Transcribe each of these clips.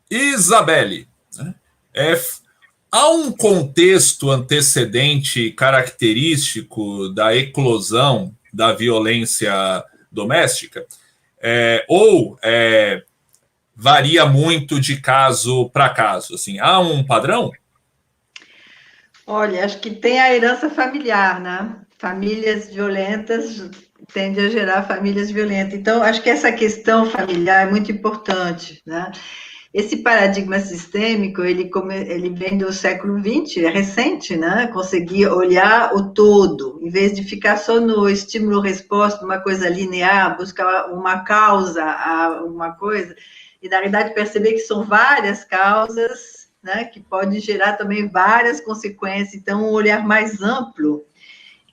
Isabelle, né? Há um contexto antecedente característico da eclosão da violência doméstica? Ou varia muito de caso para caso? Assim, há um padrão? Olha, acho que tem a herança familiar, né? Famílias violentas tendem a gerar famílias violentas. Então, acho que essa questão familiar é muito importante, né? Esse paradigma sistêmico, ele vem do século XX, é recente, né? Conseguir olhar o todo, em vez de ficar só no estímulo-resposta, uma coisa linear, buscar uma causa a uma coisa, e na realidade perceber que são várias causas, né? Que pode gerar também várias consequências, então um olhar mais amplo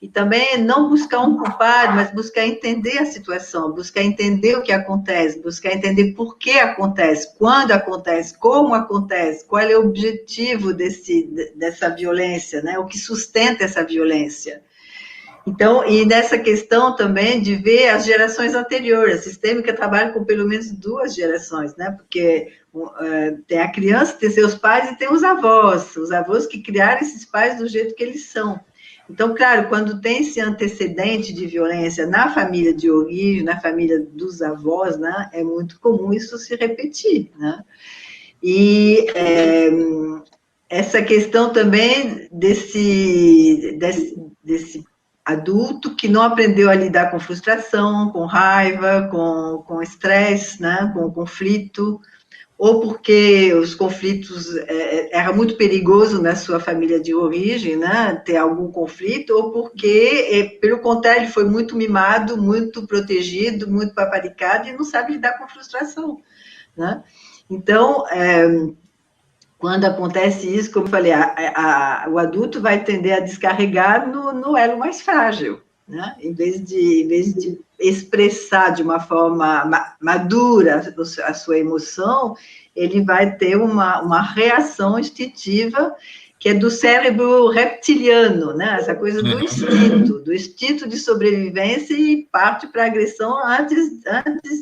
e também não buscar um culpado, mas buscar entender a situação, buscar entender o que acontece, buscar entender por que acontece, quando acontece, como acontece, qual é o objetivo dessa violência, né? O que sustenta essa violência. Então, e nessa questão também de ver as gerações anteriores, a sistêmica trabalha com pelo menos duas gerações, né? Porque tem a criança, tem seus pais e tem os avós que criaram esses pais do jeito que eles são. Então, claro, quando tem esse antecedente de violência na família de origem, na família dos avós, né, é muito comum isso se repetir, né? E essa questão também desse adulto que não aprendeu a lidar com frustração, com raiva, com estresse, né, com conflito, ou porque os conflitos era muito perigoso na sua família de origem, né, ter algum conflito, ou porque, pelo contrário, ele foi muito mimado, muito protegido, muito paparicado e não sabe lidar com frustração, né? Então, quando acontece isso, como eu falei, o adulto vai tender a descarregar no elo mais frágil, né? Em vez de expressar de uma forma madura a sua emoção, ele vai ter uma reação instintiva que é do cérebro reptiliano, né? Essa coisa do instinto de sobrevivência e parte para a agressão antes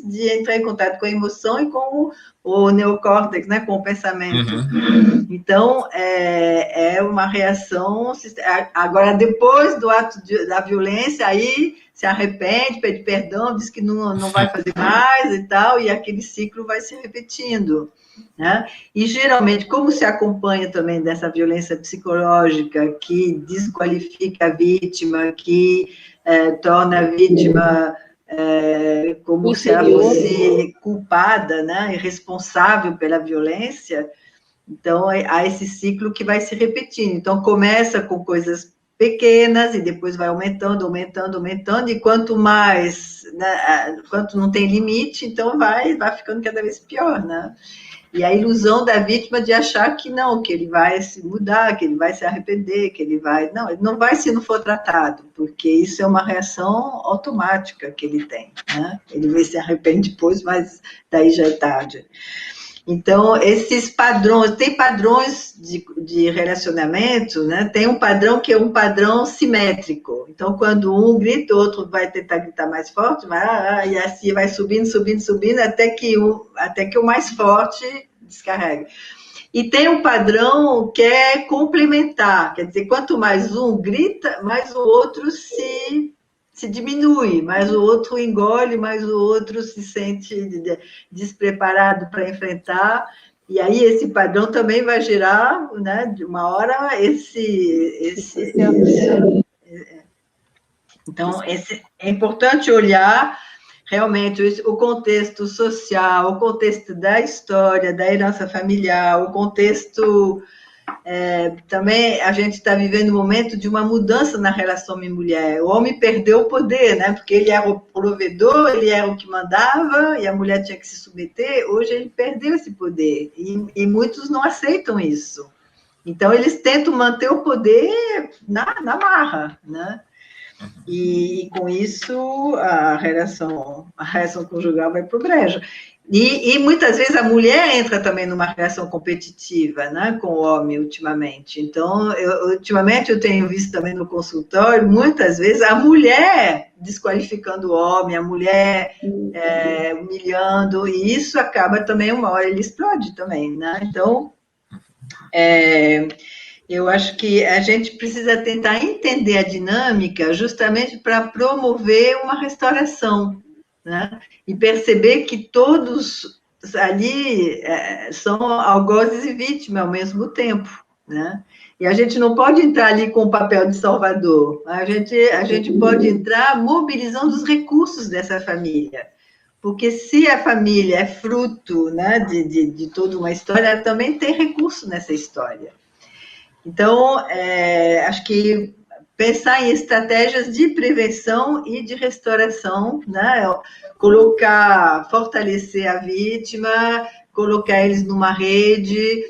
de entrar em contato com a emoção e com o neocórtex, né? Com o pensamento. Então, é uma reação. Agora, depois do ato da violência, aí se arrepende, pede perdão, diz que não vai fazer mais e tal, e aquele ciclo vai se repetindo, né? E geralmente, como se acompanha também dessa violência psicológica que desqualifica a vítima, que torna a vítima como se ela fosse culpada, né, e responsável pela violência. Então, há esse ciclo que vai se repetindo. Então, começa com coisas pequenas e depois vai aumentando, aumentando, aumentando, e quanto mais, né, quanto não tem limite, então vai ficando cada vez pior, né? E a ilusão da vítima de achar que não, que ele vai se mudar, que ele vai se arrepender, que ele vai... Não, ele não vai se não for tratado, porque isso é uma reação automática que ele tem, né? Ele vai se arrepender depois, mas daí já é tarde. Então, esses padrões, tem padrões de relacionamento, né? Tem um padrão que é um padrão simétrico. Então, quando um grita, o outro vai tentar gritar mais forte, e assim vai subindo, subindo, subindo, até que o mais forte descarrega. E tem um padrão que é complementar, quer dizer, quanto mais um grita, mais o outro se diminui, mais o outro engole, mais o outro se sente despreparado para enfrentar, e aí esse padrão também vai gerar, né, de uma hora, Então, é importante olhar realmente o contexto social, o contexto da história, da herança familiar, o contexto... também a gente está vivendo um momento de uma mudança na relação homem-mulher. O homem perdeu o poder, né? Porque ele era o provedor, ele era o que mandava, e a mulher tinha que se submeter. Hoje ele perdeu esse poder, e muitos não aceitam isso. Então, eles tentam manter o poder na marra, né? E com isso a relação conjugal vai para o brejo. E muitas vezes a mulher entra também numa relação competitiva, né, com o homem ultimamente. Então, ultimamente eu tenho visto também no consultório, muitas vezes, a mulher desqualificando o homem, a mulher humilhando, e isso acaba também, uma hora ele explode também, né? Então, eu acho que a gente precisa tentar entender a dinâmica justamente para promover uma restauração, né? E perceber que todos ali são algozes e vítimas ao mesmo tempo, né? E a gente não pode entrar ali com o papel de salvador, a gente pode entrar mobilizando os recursos dessa família, porque se a família é fruto, né, de toda uma história, ela também tem recurso nessa história. Então, acho que pensar em estratégias de prevenção e de restauração, né? Fortalecer a vítima, colocar eles numa rede,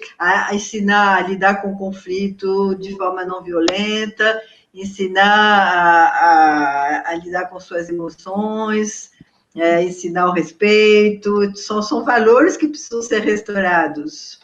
ensinar a lidar com o conflito de forma não violenta, ensinar a lidar com suas emoções, ensinar o respeito, são valores que precisam ser restaurados.